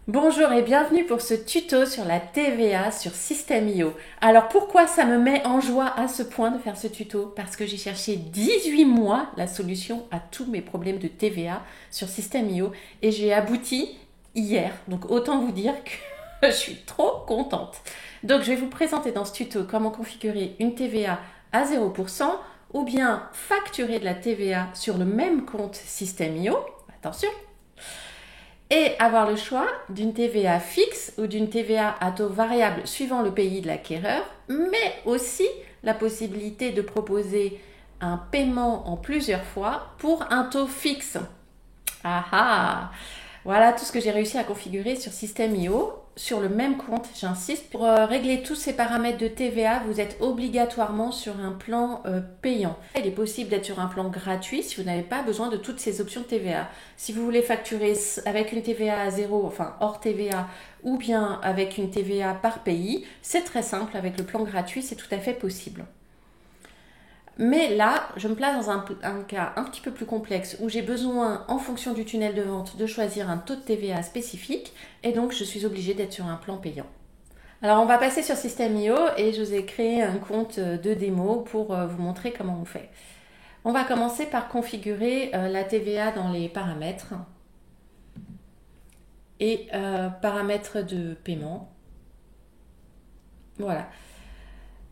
Bonjour et bienvenue pour ce tuto sur la TVA sur System.io. Alors pourquoi ça me met en joie à ce point de faire ce tuto? Parce que j'ai cherché 18 mois la solution à tous mes problèmes de TVA sur System.io et j'ai abouti hier. Donc autant vous dire que je suis trop contente. Donc je vais vous présenter dans ce tuto comment configurer une TVA à 0% ou bien facturer de la TVA sur le même compte System.io. Attention! Et avoir le choix d'une TVA fixe ou d'une TVA à taux variable suivant le pays de l'acquéreur, mais aussi la possibilité de proposer un paiement en plusieurs fois pour un taux fixe. Ah ah! Voilà tout ce que j'ai réussi à configurer sur System.io sur le même compte, j'insiste. Pour régler tous ces paramètres de TVA, vous êtes obligatoirement sur un plan payant. Il est possible d'être sur un plan gratuit si vous n'avez pas besoin de toutes ces options de TVA. Si vous voulez facturer avec une TVA à zéro, enfin hors TVA, ou bien avec une TVA par pays, c'est très simple. Avec le plan gratuit, c'est tout à fait possible. Mais là, je me place dans un cas un petit peu plus complexe où j'ai besoin, en fonction du tunnel de vente, de choisir un taux de TVA spécifique et donc je suis obligée d'être sur un plan payant. Alors on va passer sur System.io et je vous ai créé un compte de démo pour vous montrer comment on fait. On va commencer par configurer la TVA dans les paramètres et paramètres de paiement. Voilà.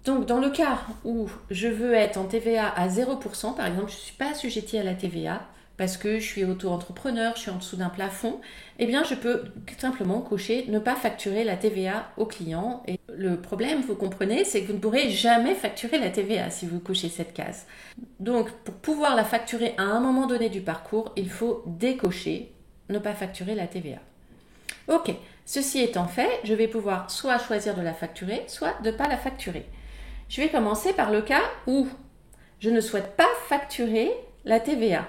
Donc, dans le cas où je veux être en TVA à 0%, par exemple, je ne suis pas assujettie à la TVA parce que je suis auto-entrepreneur, je suis en dessous d'un plafond, eh bien, je peux simplement cocher ne pas facturer la TVA au client. Et le problème, vous comprenez, c'est que vous ne pourrez jamais facturer la TVA si vous cochez cette case. Donc, pour pouvoir la facturer à un moment donné du parcours, il faut décocher ne pas facturer la TVA. Ok, ceci étant fait, je vais pouvoir soit choisir de la facturer, soit de ne pas la facturer. Je vais commencer par le cas où je ne souhaite pas facturer la TVA.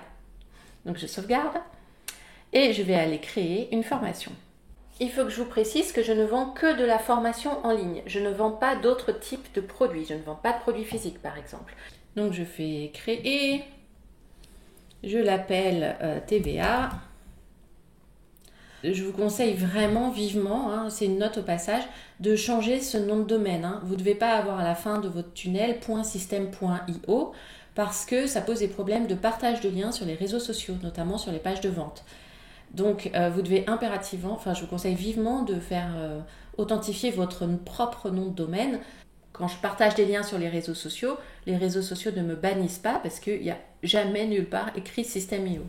Donc je sauvegarde et je vais aller créer une formation. Il faut que je vous précise que je ne vends que de la formation en ligne. Je ne vends pas d'autres types de produits. Je ne vends pas de produits physiques par exemple. Donc je fais créer, je l'appelle TVA. Je vous conseille vraiment vivement, c'est une note au passage, de changer ce nom de domaine. Vous ne devez pas avoir à la fin de votre tunnel .system.io parce que ça pose des problèmes de partage de liens sur les réseaux sociaux, notamment sur les pages de vente. Donc vous devez impérativement, je vous conseille vivement de faire authentifier votre propre nom de domaine. Quand je partage des liens sur les réseaux sociaux ne me bannissent pas parce qu'il n'y a jamais nulle part écrit System.io.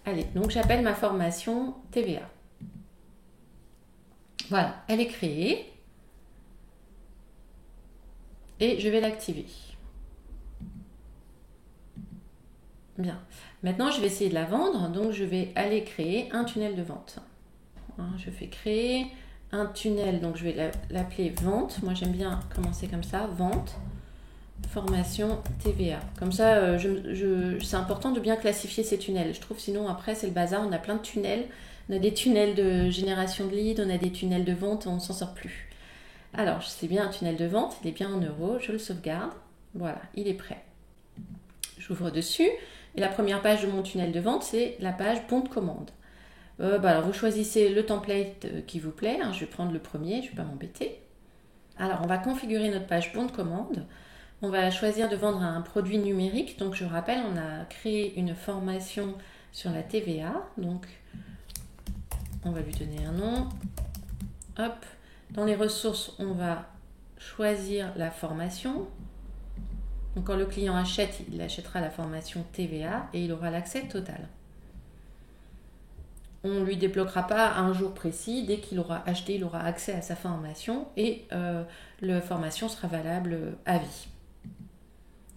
Allez, donc j'appelle ma formation TVA. Voilà, elle est créée. Et je vais l'activer. Bien. Maintenant, je vais essayer de la vendre. Donc, je vais aller créer un tunnel de vente. Je fais créer un tunnel. Donc, je vais l'appeler vente. Moi, j'aime bien commencer comme ça. Vente, formation TVA. Comme ça, c'est important de bien classifier ces tunnels. Je trouve sinon, après, c'est le bazar. On a plein de tunnels. On a des tunnels de génération de leads. On a des tunnels de vente. On ne s'en sort plus. Alors, c'est bien un tunnel de vente. Il est bien en euros. Je le sauvegarde. Voilà, il est prêt. J'ouvre dessus. Et la première page de mon tunnel de vente, c'est la page bon de commande. Alors vous choisissez le template qui vous plaît. Je vais prendre le premier, je ne vais pas m'embêter. Alors on va configurer notre page bon de commande. On va choisir de vendre un produit numérique. Donc je rappelle, on a créé une formation sur la TVA. Donc on va lui donner un nom. Hop. Dans les ressources, on va choisir la formation. Donc quand le client achète, il achètera la formation TVA et il aura l'accès total. On ne lui débloquera pas un jour précis. Dès qu'il aura acheté, il aura accès à sa formation et la formation sera valable à vie.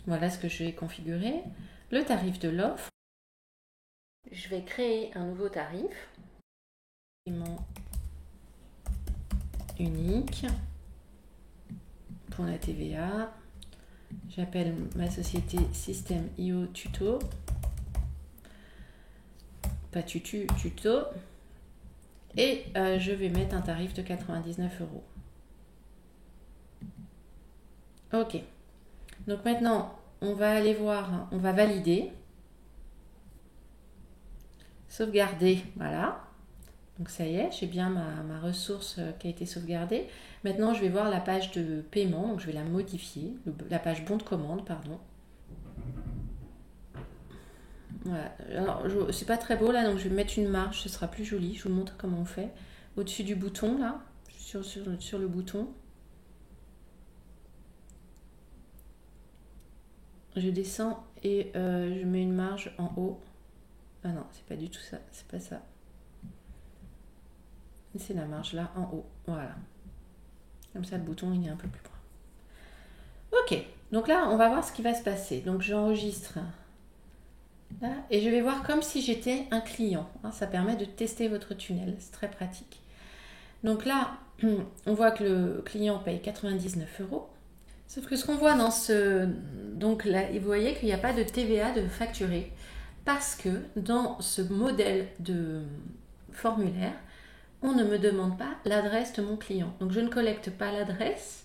Voilà ce que je vais configurer. Le tarif de l'offre. Je vais créer un nouveau tarif. Paiement unique pour la TVA. J'appelle ma société System.io Tuto. Pas tutu, tuto. Et je vais mettre un tarif de 99 €. Ok. Donc maintenant, on va aller voir, on va valider. Sauvegarder, voilà. Donc ça y est, j'ai bien ma ressource qui a été sauvegardée. Maintenant, je vais voir la page de paiement, donc je vais la modifier, la page bon de commande, pardon. Voilà. Alors, c'est pas très beau là, donc je vais mettre une marge, ce sera plus joli. Je vous montre comment on fait. Au-dessus du bouton là, sur le bouton. Je descends et je mets une marge en haut. Ah non, c'est pas du tout ça, c'est pas ça. C'est la marge là en haut, voilà. Comme ça le bouton il est un peu plus loin. Ok, donc là on va voir ce qui va se passer. Donc j'enregistre là et je vais voir comme si j'étais un client. Ça permet de tester votre tunnel, c'est très pratique. Donc là, on voit que le client paye 99 €. Sauf que ce qu'on voit dans ce... Donc là, vous voyez qu'il n'y a pas de TVA de facturer parce que dans ce modèle de formulaire, on ne me demande pas l'adresse de mon client. Donc je ne collecte pas l'adresse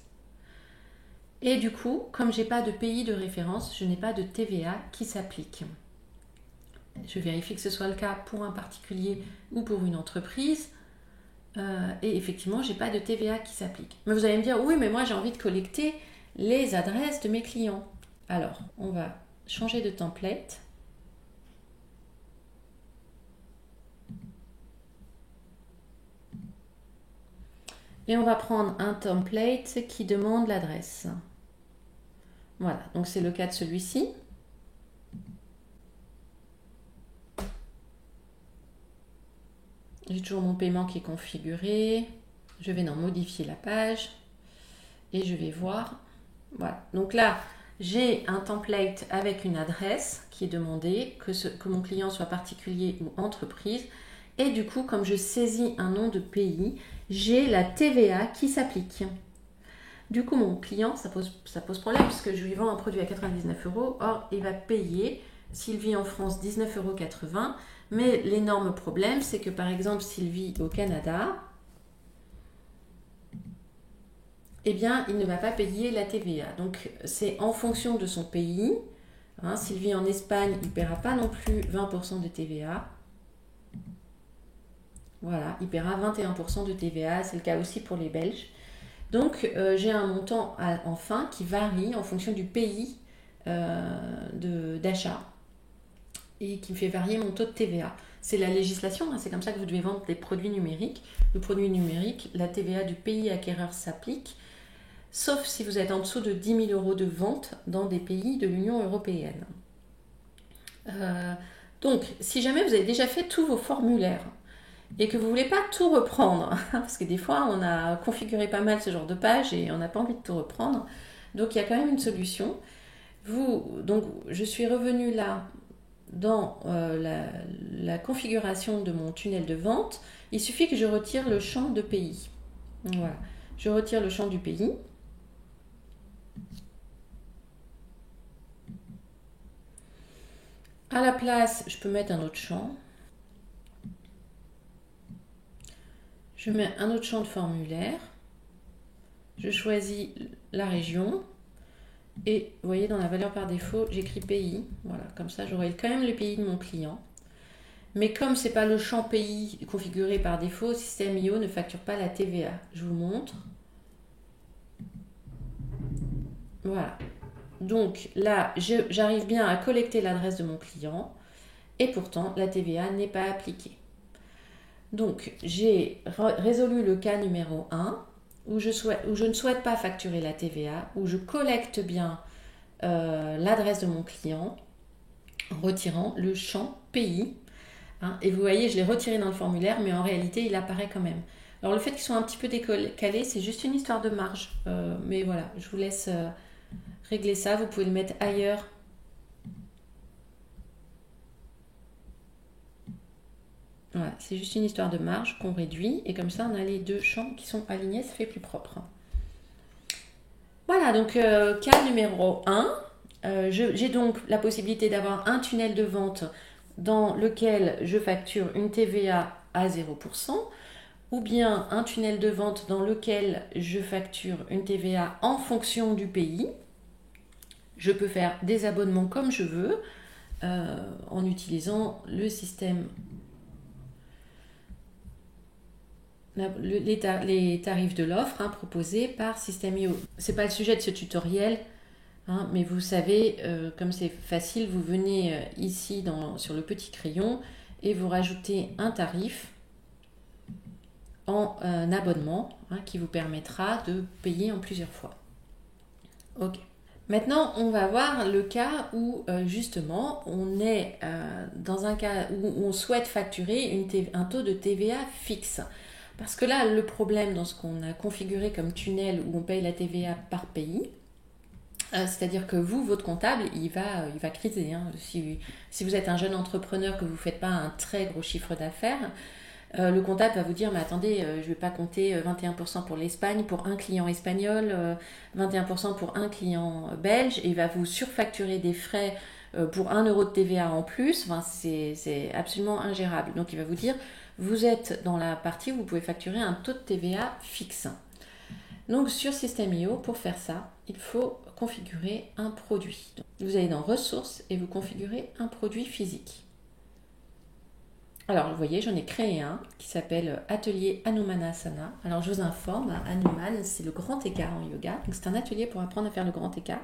et du coup, comme je n'ai pas de pays de référence, je n'ai pas de TVA qui s'applique. Je vérifie que ce soit le cas pour un particulier ou pour une entreprise. Et effectivement, je n'ai pas de TVA qui s'applique. Mais vous allez me dire, oui, mais moi j'ai envie de collecter les adresses de mes clients. Alors, on va changer de template. Et on va prendre un template qui demande l'adresse. Voilà, donc c'est le cas de celui-ci. J'ai toujours mon paiement qui est configuré. Je vais en modifier la page. Et je vais voir. Voilà, donc là, j'ai un template avec une adresse qui est demandée, que mon client soit particulier ou entreprise. Et du coup, comme je saisis un nom de pays, j'ai la TVA qui s'applique. Du coup, mon client, ça pose problème puisque je lui vends un produit à 99 €. Or, il va payer, s'il vit en France, 19,80 €. Mais l'énorme problème, c'est que par exemple, s'il vit au Canada, eh bien, il ne va pas payer la TVA. Donc, c'est en fonction de son pays. S'il vit en Espagne, il ne paiera pas non plus 20% de TVA. Voilà, il paiera 21% de TVA. C'est le cas aussi pour les Belges. Donc, j'ai un montant en fin qui varie en fonction du pays d'achat et qui me fait varier mon taux de TVA. C'est la législation, c'est comme ça que vous devez vendre des produits numériques. Le produit numérique, la TVA du pays acquéreur s'applique, sauf si vous êtes en dessous de 10 000 € de vente dans des pays de l'Union européenne. Donc, si jamais vous avez déjà fait tous vos formulaires et que vous ne voulez pas tout reprendre, parce que des fois on a configuré pas mal ce genre de page et on n'a pas envie de tout reprendre, donc il y a quand même une solution. Donc je suis revenue là dans la configuration de mon tunnel de vente. Il suffit que je retire le champ de pays. Voilà, je retire le champ du pays. À la place, je peux mettre un autre champ. Je mets un autre champ de formulaire. Je choisis la région. Et vous voyez, dans la valeur par défaut, j'écris pays. Voilà, comme ça, j'aurai quand même le pays de mon client. Mais comme ce n'est pas le champ pays configuré par défaut, Système.io ne facture pas la TVA. Je vous montre. Voilà. Donc là, j'arrive bien à collecter l'adresse de mon client. Et pourtant, la TVA n'est pas appliquée. Donc, j'ai résolu le cas numéro 1, où je ne souhaite pas facturer la TVA, où je collecte bien l'adresse de mon client en retirant le champ pays. Et vous voyez, je l'ai retiré dans le formulaire, mais en réalité, il apparaît quand même. Alors, le fait qu'ils soient un petit peu décalés, c'est juste une histoire de marge. Mais voilà, je vous laisse régler ça. Vous pouvez le mettre ailleurs. Voilà, c'est juste une histoire de marge qu'on réduit et comme ça on a les deux champs qui sont alignés, ça fait plus propre. Voilà, donc cas numéro 1, j'ai donc la possibilité d'avoir un tunnel de vente dans lequel je facture une TVA à 0%, ou bien un tunnel de vente dans lequel je facture une TVA en fonction du pays. Je peux faire des abonnements comme je veux en utilisant le système les tarifs de l'offre proposés par System.io. Ce n'est pas le sujet de ce tutoriel, mais vous savez, comme c'est facile, vous venez ici sur le petit crayon et vous rajoutez un tarif en abonnement qui vous permettra de payer en plusieurs fois. Ok. Maintenant, on va voir le cas où justement on est dans un cas où on souhaite facturer un taux de TVA fixe. Parce que là, le problème dans ce qu'on a configuré comme tunnel où on paye la TVA par pays, c'est-à-dire que vous, votre comptable, il va criser. Si vous êtes un jeune entrepreneur, que vous ne faites pas un très gros chiffre d'affaires, le comptable va vous dire, mais attendez, je ne vais pas compter 21% pour l'Espagne, pour un client espagnol, 21% pour un client belge, et il va vous surfacturer des frais pour 1 euro de TVA en plus. Enfin, c'est absolument ingérable. Donc il va vous dire, vous êtes dans la partie où vous pouvez facturer un taux de TVA fixe. Donc sur System.io, pour faire ça, il faut configurer un produit. Donc, vous allez dans ressources et vous configurez un produit physique. Alors, vous voyez, j'en ai créé un qui s'appelle Atelier Hanumanasana. Alors, je vous informe, Hanuman, c'est le grand écart en yoga. Donc, c'est un atelier pour apprendre à faire le grand écart.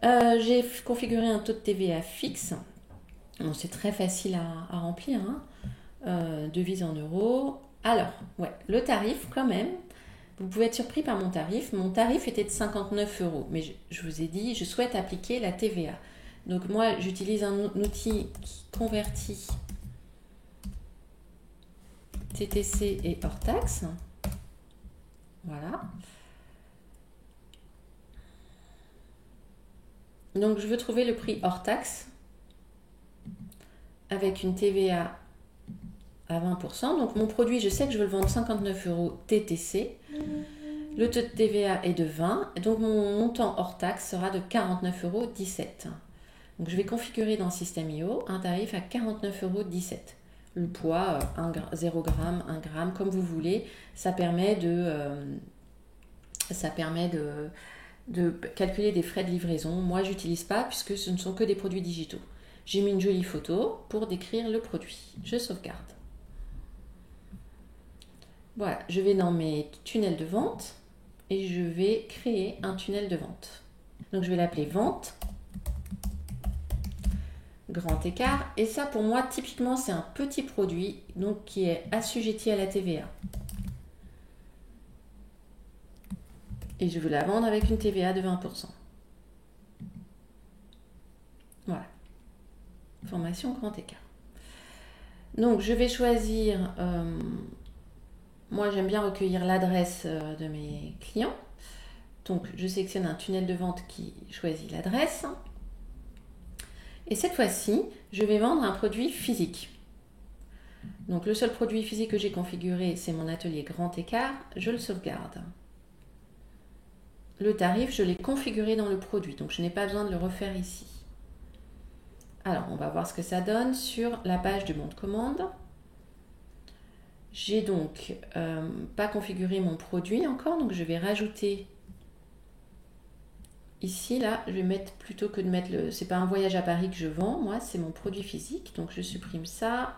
J'ai configuré un taux de TVA fixe. Bon, c'est très facile à remplir. Devise en euros. Alors, le tarif, quand même, vous pouvez être surpris par mon tarif. Mon tarif était de 59 €. Mais je vous ai dit, je souhaite appliquer la TVA. Donc, moi, j'utilise un outil qui convertit TTC et hors taxe. Voilà. Donc je veux trouver le prix hors taxe avec une TVA à 20%. Donc mon produit, je sais que je veux le vendre 59 € TTC. Le taux de TVA est de 20. Donc mon montant hors taxe sera de 49,17 €. Donc je vais configurer dans System.io un tarif à 49,17 €. Le poids, 0 g, 1 g, comme vous voulez. Ça permet de calculer des frais de livraison. Moi, je n'utilise pas puisque ce ne sont que des produits digitaux. J'ai mis une jolie photo pour décrire le produit. Je sauvegarde. Voilà, je vais dans mes tunnels de vente et je vais créer un tunnel de vente. Donc, je vais l'appeler vente. Grand écart. Et ça, pour moi, typiquement, c'est un petit produit donc qui est assujetti à la TVA. Et je veux la vendre avec une TVA de 20%. Voilà. Formation grand écart. Donc, je vais choisir... moi, j'aime bien recueillir l'adresse de mes clients. Donc, je sélectionne un tunnel de vente qui choisit l'adresse. Et cette fois-ci, je vais vendre un produit physique. Donc, le seul produit physique que j'ai configuré, c'est mon atelier grand écart. Je le sauvegarde. Le tarif, je l'ai configuré dans le produit, donc je n'ai pas besoin de le refaire ici. Alors, on va voir ce que ça donne sur la page de bon de commande. J'ai donc pas configuré mon produit encore, donc je vais rajouter ici, là, je vais mettre, plutôt que de mettre le... C'est pas un voyage à Paris que je vends, moi, c'est mon produit physique, donc je supprime ça.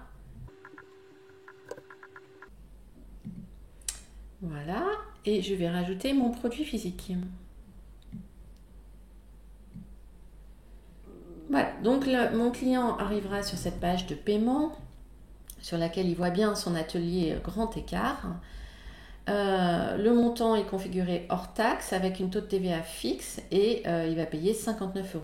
Voilà, et je vais rajouter mon produit physique. Voilà, donc mon client arrivera sur cette page de paiement sur laquelle il voit bien son atelier grand écart. Le montant est configuré hors taxe avec une taux de TVA fixe et il va payer 59 €.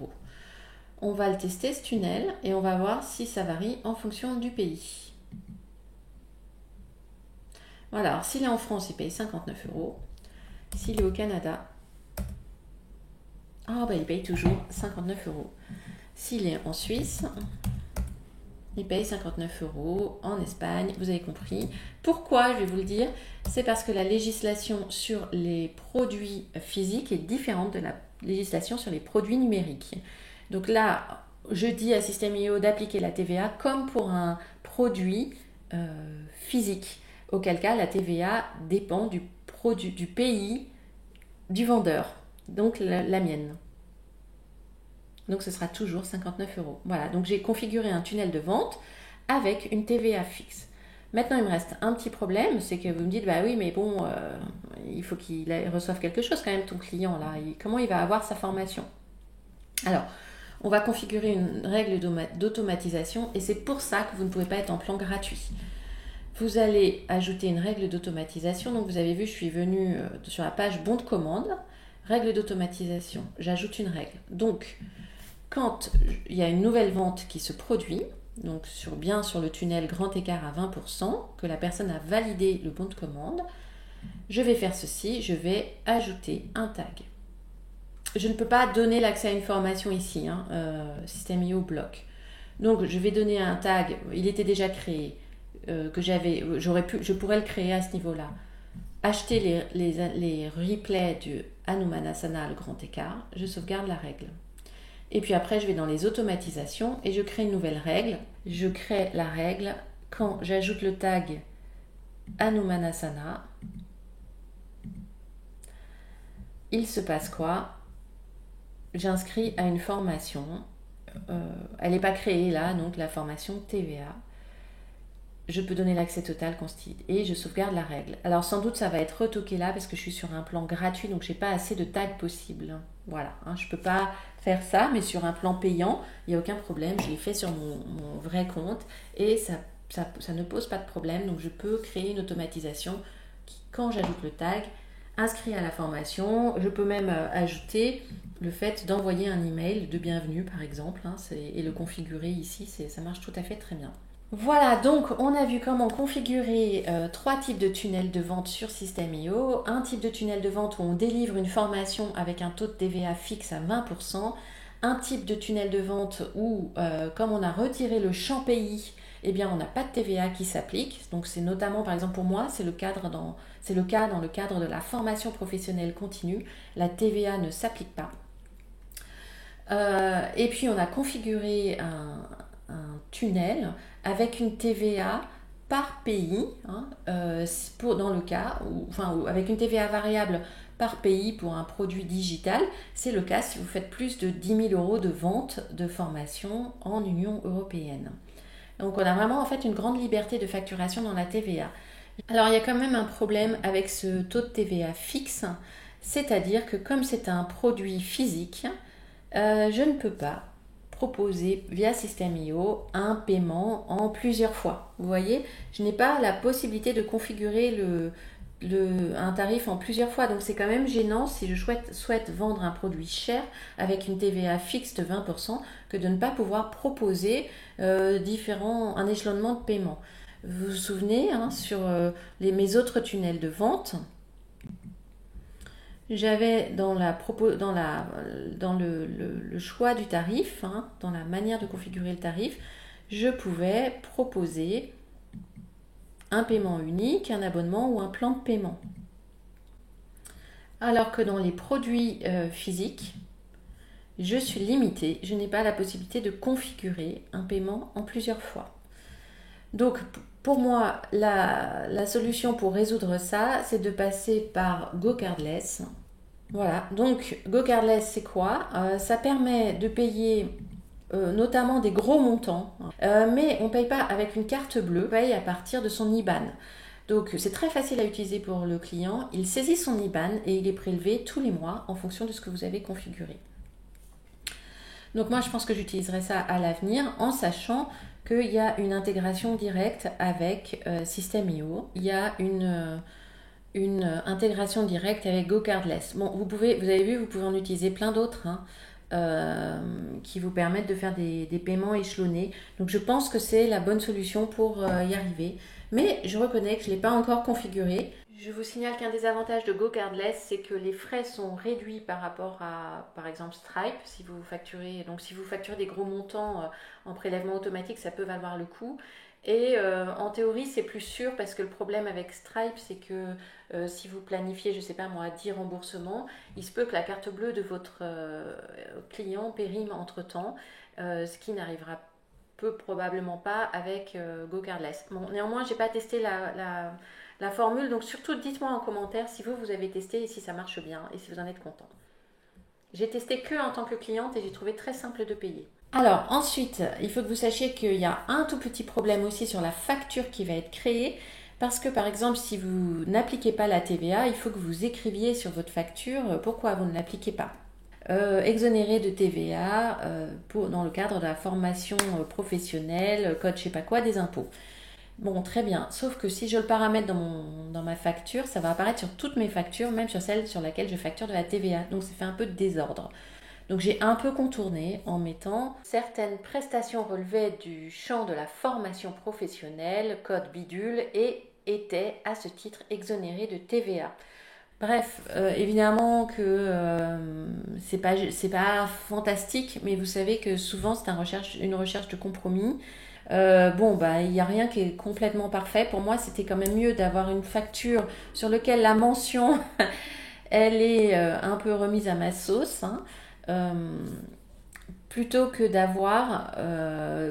On va le tester ce tunnel et on va voir si ça varie en fonction du pays. Voilà, alors s'il est en France, il paye 59 €. S'il est au Canada, il paye toujours 59 €. S'il est en Suisse, il paye 59 € en Espagne, vous avez compris. Pourquoi, je vais vous le dire, c'est parce que la législation sur les produits physiques est différente de la législation sur les produits numériques. Donc là, je dis à System.io d'appliquer la TVA comme pour un produit physique, auquel cas la TVA dépend du pays du vendeur, donc la mienne. Donc ce sera toujours 59 €. Voilà, donc j'ai configuré un tunnel de vente avec une TVA fixe. Maintenant, il me reste un petit problème, c'est que vous me dites, bah oui, mais bon, il faut qu'il reçoive quelque chose quand même, ton client, là. Comment il va avoir sa formation? Alors, on va configurer une règle d'automatisation et c'est pour ça que vous ne pouvez pas être en plan gratuit. Vous allez ajouter une règle d'automatisation. Donc, vous avez vu, je suis venue sur la page bon de commande, règle d'automatisation. J'ajoute une règle. Donc, quand il y a une nouvelle vente qui se produit, donc bien sur le tunnel grand écart à 20%, que la personne a validé le bon de commande, je vais faire ceci, je vais ajouter un tag. Je ne peux pas donner l'accès à une formation ici, System.io bloque. Donc je vais donner un tag, il était déjà créé, je pourrais le créer à ce niveau-là. Acheter les replays du Hanumanasana, le grand écart, je sauvegarde la règle. Et puis après, je vais dans les automatisations et je crée une nouvelle règle. Je crée la règle quand j'ajoute le tag Hanumanasana. Il se passe quoi? J'inscris à une formation. Elle n'est pas créée là, donc la formation TVA. Je peux donner l'accès total et je sauvegarde la règle. Alors sans doute ça va être retoqué là parce que je suis sur un plan gratuit, donc j'ai pas assez de tags possibles. Voilà, je peux pas faire ça, mais sur un plan payant, il n'y a aucun problème. Je l'ai fait sur mon vrai compte et ça ne pose pas de problème. Donc je peux créer une automatisation qui, quand j'ajoute le tag, inscrit à la formation. Je peux même ajouter le fait d'envoyer un email de bienvenue par exemple, et le configurer ici, ça marche tout à fait très bien. Voilà, donc on a vu comment configurer 3 types de tunnels de vente sur System.io. Un type de tunnel de vente où on délivre une formation avec un taux de TVA fixe à 20%. Un type de tunnel de vente où, comme on a retiré le champ pays, eh bien on n'a pas de TVA qui s'applique. Donc c'est notamment, par exemple pour moi, c'est le cas dans le cadre de la formation professionnelle continue. La TVA ne s'applique pas. Et puis on a configuré un tunnel avec une TVA par pays, dans le cas, avec une TVA variable par pays pour un produit digital. C'est le cas si vous faites plus de 10 000 euros de vente de formation en Union européenne. Donc on a vraiment en fait une grande liberté de facturation dans la TVA. Alors il y a quand même un problème avec ce taux de TVA fixe, c'est-à-dire que comme c'est un produit physique, je ne peux pas proposer via System.io un paiement en plusieurs fois. Vous voyez, je n'ai pas la possibilité de configurer un tarif en plusieurs fois. Donc c'est quand même gênant si je souhaite vendre un produit cher avec une TVA fixe de 20% que de ne pas pouvoir proposer un échelonnement de paiement. Vous vous souvenez, sur mes autres tunnels de vente, j'avais dans le choix du tarif, dans la manière de configurer le tarif, je pouvais proposer un paiement unique, un abonnement ou un plan de paiement. Alors que dans les produits physiques, je suis limitée, je n'ai pas la possibilité de configurer un paiement en plusieurs fois. Donc pour moi, la solution pour résoudre ça, c'est de passer par GoCardless. Voilà, donc GoCardless, c'est quoi? Ça permet de payer notamment des gros montants, mais on ne paye pas avec une carte bleue, on paye à partir de son IBAN. Donc c'est très facile à utiliser pour le client, il saisit son IBAN et il est prélevé tous les mois en fonction de ce que vous avez configuré. Donc moi je pense que j'utiliserai ça à l'avenir en sachant qu'il y a une intégration directe avec System.io, il y a une intégration directe avec GoCardless. Bon, vous avez vu, vous pouvez en utiliser plein d'autres qui vous permettent de faire des paiements échelonnés. Donc je pense que c'est la bonne solution pour y arriver. Mais je reconnais que je ne l'ai pas encore configuré. Je vous signale qu'un des avantages de GoCardless, c'est que les frais sont réduits par rapport à, par exemple, Stripe. Si vous facturez des gros montants en prélèvement automatique, ça peut valoir le coup. Et en théorie, c'est plus sûr parce que le problème avec Stripe, c'est que si vous planifiez, je ne sais pas moi, 10 remboursements, il se peut que la carte bleue de votre client périme entre-temps, ce qui n'arrivera probablement pas avec GoCardless. Bon, néanmoins, je n'ai pas testé la formule, donc surtout dites-moi en commentaire si vous avez testé et si ça marche bien et si vous en êtes content. J'ai testé que en tant que cliente et j'ai trouvé très simple de payer. Alors ensuite, il faut que vous sachiez qu'il y a un tout petit problème aussi sur la facture qui va être créée. Parce que par exemple, si vous n'appliquez pas la TVA, il faut que vous écriviez sur votre facture pourquoi vous ne l'appliquez pas. Exonéré de TVA dans le cadre de la formation professionnelle, code je sais pas quoi, des impôts. Bon, très bien. Sauf que si je le paramètre dans ma facture, ça va apparaître sur toutes mes factures, même sur celle sur laquelle je facture de la TVA. Donc ça fait un peu de désordre. Donc j'ai un peu contourné en mettant certaines prestations relevaient du champ de la formation professionnelle, code bidule, et étaient à ce titre exonérées de TVA. Bref, évidemment que c'est pas fantastique, mais vous savez que souvent c'est une recherche de compromis. Bon, bah, il n'y a rien qui est complètement parfait. Pour moi, c'était quand même mieux d'avoir une facture sur laquelle la mention, elle est un peu remise à ma sauce, hein, euh, plutôt que d'avoir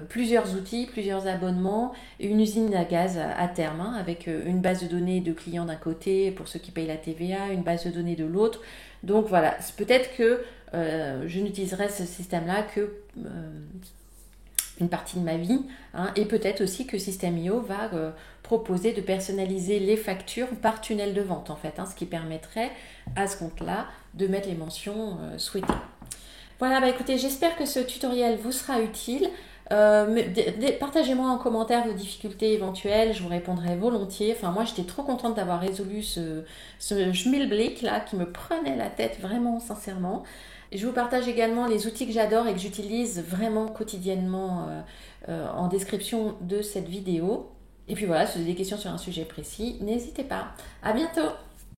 plusieurs outils, plusieurs abonnements, et une usine à gaz à terme, hein, avec une base de données de clients d'un côté pour ceux qui payent la TVA, une base de données de l'autre. Donc voilà, peut-être que je n'utiliserai ce système-là que une partie de ma vie, hein, et peut-être aussi que System.io va proposer de personnaliser les factures par tunnel de vente en fait, hein, ce qui permettrait à ce compte-là de mettre les mentions souhaitées. Voilà, bah écoutez, j'espère que ce tutoriel vous sera utile. Partagez-moi en commentaire vos difficultés éventuelles, je vous répondrai volontiers. Enfin, moi, j'étais trop contente d'avoir résolu ce schmilblick là qui me prenait la tête vraiment sincèrement. Je vous partage également les outils que j'adore et que j'utilise vraiment quotidiennement en description de cette vidéo. Et puis voilà, si vous avez des questions sur un sujet précis, n'hésitez pas. À bientôt!